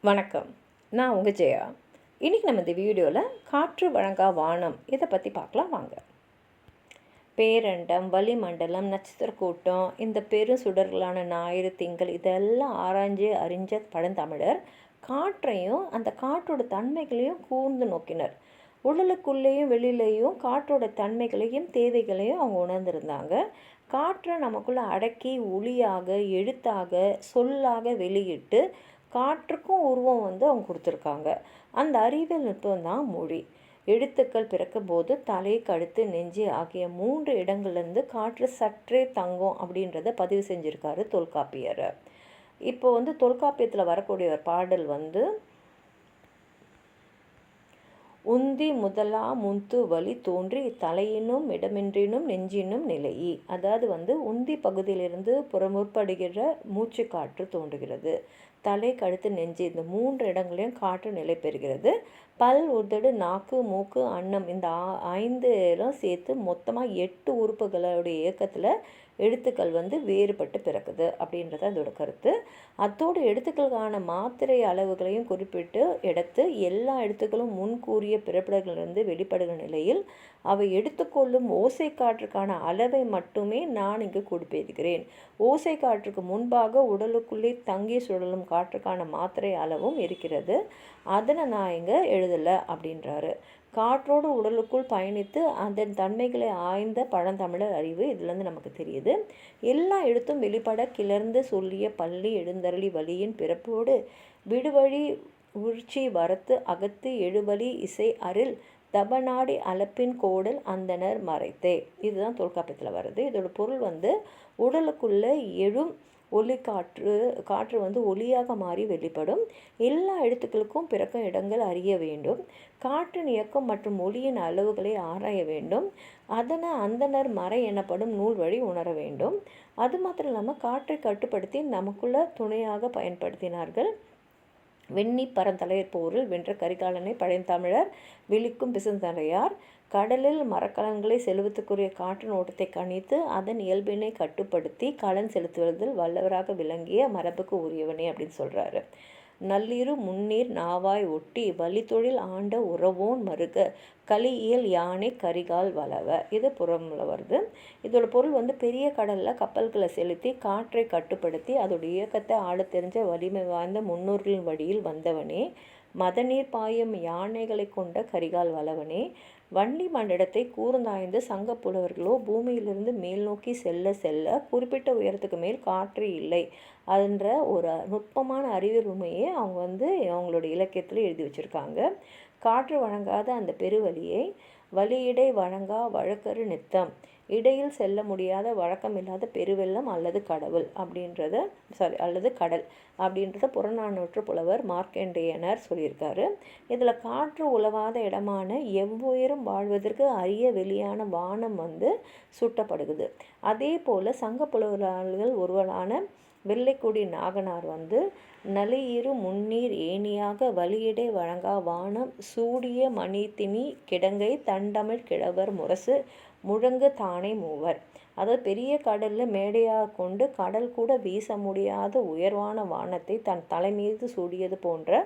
வணக்கம். நான் உங்கள் ஜெயா. இன்றைக்கி நம்ம இந்த வீடியோவில் காற்று வழங்கா வானம் இதை பற்றி பார்க்கலாம் வாங்க. பேரண்டம், வளிமண்டலம், நட்சத்திர கூட்டம், இந்த பெரு சுடர்களான ஞாயிறு, திங்கள் இதெல்லாம் ஆராய்ஞ்சு அறிஞ்ச பழந்தமிழர் காற்றையும் அந்த காற்றோட தன்மைகளையும் கூர்ந்து நோக்கினர். உடலுக்குள்ளேயும் வெளியிலேயும் காற்றோட தன்மைகளையும் தேவைகளையும் அவங்க உணர்ந்திருந்தாங்க. காற்றை நமக்குள்ளே அடக்கி ஒளியாக, எழுத்தாக, சொல்லாக வெளியிட்டு காற்றுக்கும் உருவம் அவங்க கொடுத்துருக்காங்க. அந்த அறிவியல் நுட்பம் தான் மொழி. எழுத்துக்கள் பிறக்கும் போது தலை, கழுத்து, நெஞ்சு ஆகிய 3 இடங்கள்லேருந்து காற்று சற்றே தங்கும் அப்படின்றத பதிவு செஞ்சுருக்காரு தொல்காப்பியர். இப்போ தொல்காப்பியத்தில் வரக்கூடிய ஒரு பாடல் உந்தி முதலா முந்து வலி தோன்றி தலையினும் இடமின்றினும் நெஞ்சினும் நிலையி. அதாவது உந்தி பகுதியிலிருந்து முற்படுகிற மூச்சு காற்று தோன்றுகிறது. தலை, கழுத்து, நெஞ்சு இந்த 3 இடங்களையும் காற்று நிலை பெறுகிறது. பல், உதடு, நாக்கு, மூக்கு, அன்னம் இந்த 5 சேர்த்து மொத்தமாக 8 உறுப்புகளுடைய இயக்கத்தில் எழுத்துக்கள் வேறுபட்டு பிறக்குது அப்படின்றது அதோட கருத்து. அத்தோடு எழுத்துக்களுக்கான மாத்திரை அளவுகளையும் குறிப்பிட்டு எடுத்து எல்லா எழுத்துக்களும் முன்கூறிய பிறப்பிடங்களிலிருந்து வெளிப்படுகிற நிலையில் அவை எடுத்துக்கொள்ளும் ஓசை காற்றுக்கான அளவை மட்டுமே நான் இங்கு குறிப்பிடுகிறேன். ஓசை காற்றுக்கு முன்பாக உடலுக்குள்ளே தங்கி சுழலும் காற்றுக்கான மாத்திரை அளவும் இருக்கிறது. அதனை நான் இங்கே எழுதலை அப்படின்றாரு. காற்றோடு உடலுக்குள் பயணித்து அதன் தன்மைகளை ஆய்ந்த பழந்தமிழர் அறிவு இதுலேருந்து நமக்கு தெரியுது. எல்லா எழுத்தும் வெளிப்பட கிளர்ந்து சொல்லிய பள்ளி எழுந்தருளி வழியின் பிறப்போடு விடுவழி உச்சி வரத்து அகத்து எழுவழி இசை அருள் தபநாடி அளப்பின் கோடல் அந்தனர் மறைத்தே. இதுதான் தொல்காப்பியத்தில் வருது. இதோட பொருள் உடலுக்குள்ளே எழும் ஒளி காற்று ஒளியாக மாறி வெளிப்படும். எல்லா எழுத்துக்களுக்கும் பிறக்கும் இடங்கள் அறிய வேண்டும். காற்றின் இயக்கம் மற்றும் ஒளியின் அளவுகளை ஆராய வேண்டும். அதனை அந்தனர் மறை எனப்படும் நூல் வழி உணர வேண்டும். அது மாத்திரம் இல்லாமல் காற்றை கட்டுப்படுத்தி நமக்குள்ள துணையாக பயன்படுத்தினார்கள். வெண்ணி பரந்தலையர் போரில் வென்ற கரிகாலனை பழந்தமிழர் விழிக்கும் பிசுந்தலையார் கடலில் மரக்கலன்களை செலுத்துக்குரிய காற்றின் ஓட்டத்தை கணித்து அதன் இயல்பினை கட்டுப்படுத்தி கலன் செலுத்துவதில் வல்லவராக விளங்கிய மரபுக்கு உரியவனே அப்படின்னு சொல்கிறாரு. நல்லிரு முன்னீர் நாவாய் ஒட்டி வழித்தொழில் ஆண்ட உறவோன் மருக களியியல் யானை கரிகால் வளவ. இது புறம்ல வருது. இதோட பொருள் பெரிய கடலில் கப்பல்களை செலுத்தி காற்றை கட்டுப்படுத்தி அதோட இயக்கத்தை ஆள தெரிஞ்ச வலிமை வாய்ந்த முன்னோர்களின் வழியில் வந்தவனே, மதநீர் பாயும் யானைகளை கொண்ட கரிகால் வளவனே, வன்னி மண்டலத்தை கூர்ந்தாய்ந்து சங்க புலவர்களோ பூமியிலிருந்து மேல் நோக்கி செல்ல செல்ல குறிப்பிட்ட உயரத்துக்கு மேல் காற்று இல்லை என்ற ஒரு நுட்பமான அறிவியல் உண்மையை அவங்க அவங்களோட இலக்கியத்தில் எழுதி வச்சுருக்காங்க. காற்று வழங்காத அந்த பெருவழியை வழியிடை வழங்கா வழக்கரு நித்தம், இடையில் செல்ல முடியாத வழக்கமில்லாத பெருவெள்ளம் அல்லது கடவுள் அல்லது கடல் அப்படின்றத புறநானூற்று புலவர் மார்க்கண்டேயனர் சொல்லியிருக்காரு. இதில் காற்று உலவாத இடமான எவ்வுயிரும் வாழ்வதற்கு அரிய வெளியான வானம் சுட்டப்படுகிறது. அதே போல் சங்க புலவர்கள் ஒருவரான வெள்ளைக்குடி நாகனார் நலியிரு முன்னீர் ஏணியாக வழியிடை வழங்கா வானம் சூடிய மணித்திணி கிடங்கை தண்டமிழ் கிழவர் முரசு முழங்கு தானே மூவர். அதாவது பெரிய கடலில் மேடையாக கொண்டு கடல் கூட வீச முடியாத உயர்வான வானத்தை தன் தலை மீது சூடியது போன்ற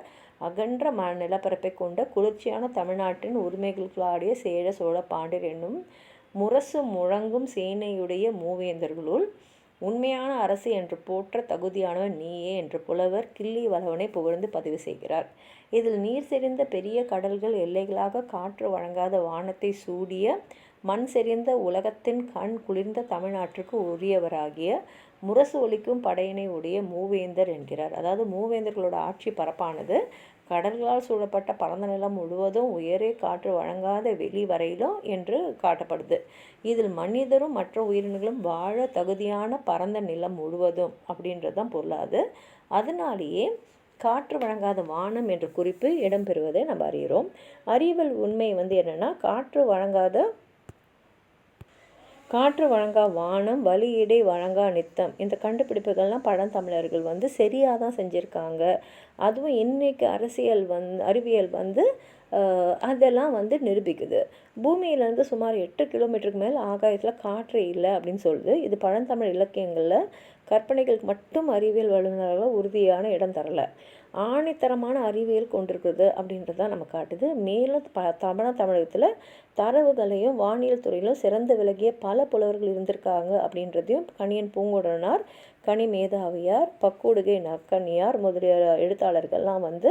அகன்ற நிலப்பரப்பை கொண்ட குளிர்ச்சியான தமிழ்நாட்டின் உரிமைகளாடிய சேர சோழ பாண்டியர் என்னும் முரசு முழங்கும் சேனையுடைய மூவேந்தர்களுள் உண்மையான அரசு என்று போற்ற தகுதியானவன் நீயே என்று புலவர் கிள்ளி வளவனை புகழ்ந்து பதிவு செய்கிறார். இதில் நீர் செறிந்த பெரிய கடல்கள் எல்லைகளாக காற்று வழங்காத வானத்தை சூடிய மண் செறிந்த உலகத்தின் கண் குளிர்ந்த தமிழ்நாட்டிற்கு உரியவராகிய முரசு ஒலிக்கும் படையினை உடைய மூவேந்தர் என்கிறார். அதாவது மூவேந்தர்களோட ஆட்சி பரப்பானது கடல்களால் சூழப்பட்ட பரந்த நிலம் முழுவதும் உயரே காற்று வழங்காத வெளி வரையிலும் என்று காட்டப்படுது. இதில் மனிதரும் மற்ற உயிரினங்களும் வாழ தகுதியான பரந்த நிலம் முழுவதும் அப்படின்றதான் பொருளாது. அதனாலேயே காற்று வழங்காத வானம் என்ற குறிப்பு இடம்பெறுவதை நம்ம அறிகிறோம். அறிவியல் உண்மை என்னென்னா காற்று வழங்கா வானம் வழியிடை வழங்கா நித்தம் இந்த கண்டுபிடிப்புகள்லாம் பழந்தமிழர்கள் சரியாக தான் செஞ்சுருக்காங்க. அதுவும் இன்றைக்கு அறிவியல் அதெல்லாம் வந்து நிரூபிக்குது. பூமியிலேருந்து சுமார் 8 கிலோமீட்டருக்கு மேல் ஆகாயத்தில் காற்றே இல்லை அப்படின்னு சொல்லுது. இது பழந்தமிழ் இலக்கியங்களில் கற்பனைகளுக்கு மட்டும் அறிவியல் வல்லுநர்கள் உறுதியான இடம் தரல, ஆணித்தரமான அறிவியல் கொண்டிருக்குது அப்படின்றது தான் நம்ம காட்டுது. மேலும் தமிழகத்தில் தரவுகளையும் வானியல் துறையிலும் சிறந்து விளங்கிய பல புலவர்கள் இருந்திருக்காங்க அப்படின்றதையும் கணியன் பூங்குன்றனார், கனி மேதாவியார், பக்கூடுகை நக்கண்ணியார் முதலிய எழுத்தாளர்கள்லாம் வந்து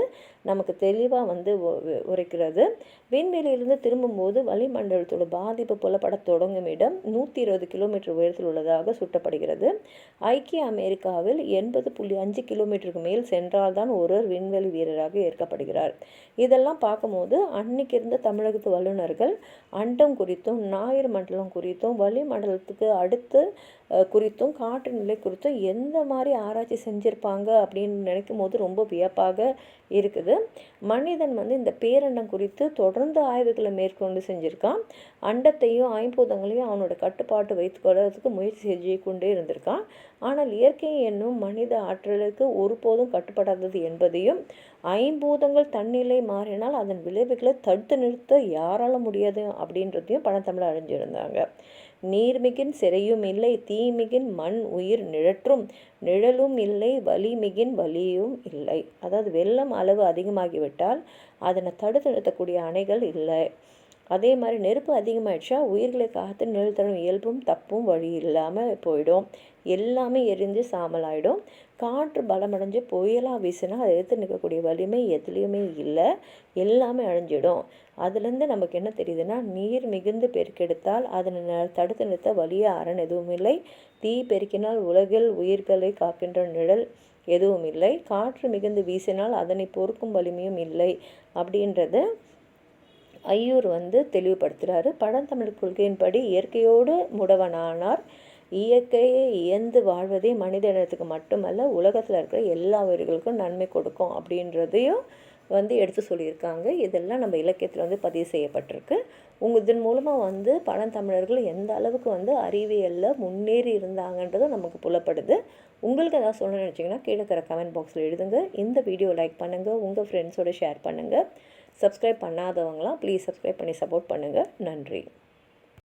நமக்கு தெளிவாக வந்து உரைக்கிறது. விண்வெளியிலிருந்து திரும்பும்போது வளிமண்டலத்தோட பாதிப்பு புலப்பட தொடங்கும் இடம் 120 கிலோமீட்டர் உயரத்தில் உள்ளதாக சுட்டப்படுகிறது. ஐக்கிய அமெரிக்காவில் 80.5 கிலோமீட்டருக்கு மேல் சென்றால்தான் ஒருவர் விண்வெளி வீரராக ஏற்கப்படுகிறார். இதெல்லாம் பார்க்கும்போது அன்னைக்கு இருந்த தமிழகத்து வல்லுநர்கள் அண்டம் குறித்தும் ஞாயிறு மண்டலம் குறித்தும் வளிமண்டலத்துக்கு அடுத்து குறித்தும் காற்று நிலை குறித்தும் எந்த மாதிரி ஆராய்ச்சி செஞ்சுருப்பாங்க அப்படின்னு நினைக்கும் போது ரொம்ப வியப்பாக இருக்குது. மனிதன் வந்து இந்த பேரண்டம் குறித்து தொடர்ந்து ஆய்வுகளை மேற்கொண்டு செஞ்சுருக்கான். அண்டத்தையும் ஐம்பூதங்களையும் அவனோட கட்டுப்பாட்டு வைத்துக்கொள்வதற்கு முயற்சி செஞ்சு கொண்டே இருந்திருக்கான். ஆனால் இயற்கை என்னும் மனித ஆற்றலுக்கு ஒருபோதும் கட்டுப்படாதது என்பதையும், ஐம்பூதங்கள் தன்னிலை மாறினால் அதன் விளைவுகளை தடுத்து நிறுத்த யாரால முடியாது அப்படின்றதையும் பழந்தமிழ் அறிஞ்சிருந்தாங்க. நீர்மிகின் சிறையும் இல்லை, தீமிகின் மண் உயிர் நிழற்றும், நிழலும் இல்லை, வலிமிகின் வலியும் இல்லை. அதாவது வெள்ளம் அளவு அதிகமாகிவிட்டால் அதனை தடுத்து நிறுத்தக்கூடிய அணைகள் இல்லை. அதே மாதிரி நெருப்பு அதிகமாகிடுச்சா உயிர்களை காத்து நிழல் தரும் இயல்பும் தப்பும் வழி இல்லாமல் போயிடும். எல்லாமே எரிஞ்சு சாம்பலாயிடும். காற்று பலமடைஞ்சு புயலாக வீசினா அதை எடுத்து நிற்கக்கூடிய வலிமை எதுலேயுமே இல்லை, எல்லாமே அழிஞ்சிடும். அதுலேருந்து நமக்கு என்ன தெரியுதுன்னா, நீர் மிகுந்து பெருக்கெடுத்தால் அதனை தடுத்து நிறுத்த வலிய அரண் எதுவும் இல்லை. தீ பெருக்கினால் உலகில் உயிர்களை காக்கின்ற நிழல் எதுவும் இல்லை. காற்று மிகுந்து வீசினால் அதனை பொறுக்கும் வலிமையும் இல்லை அப்படின்றது ஐயூர் வந்து தெளிவுபடுத்துகிறாரு. பழந்தமிழ் கொள்கையின்படி இயற்கையோடு முடவனானார். இயற்கையை இயந்து வாழ்வதே மனித இனத்துக்கு மட்டுமல்ல, உலகத்தில் இருக்கிற எல்லா உயிர்களுக்கும் நன்மை கொடுக்கும் அப்படின்றதையும் வந்து எடுத்து சொல்லியிருக்காங்க. இதெல்லாம் நம்ம இலக்கியத்தில் வந்து பதிவு செய்யப்பட்டிருக்கு. இதன் மூலமாக வந்து பழந்தமிழர்கள் எந்த அளவுக்கு வந்து அறிவியலில் முன்னேறி இருந்தாங்கன்றதும் நமக்கு புலப்படுது. உங்களுக்கு ஏதாவது சொல்லணும்னு நினச்சிங்கன்னா கீழே இருக்கிற கமெண்ட் பாக்ஸில் எழுதுங்க. இந்த வீடியோ லைக் பண்ணுங்கள், உங்கள் ஃப்ரெண்ட்ஸோடு ஷேர் பண்ணுங்கள். சப்ஸ்கிரைப் பண்ணாதவங்களாம் ப்ளீஸ் சப்ஸ்கிரைப் பண்ணி சப்போர்ட் பண்ணுங்கள். நன்றி.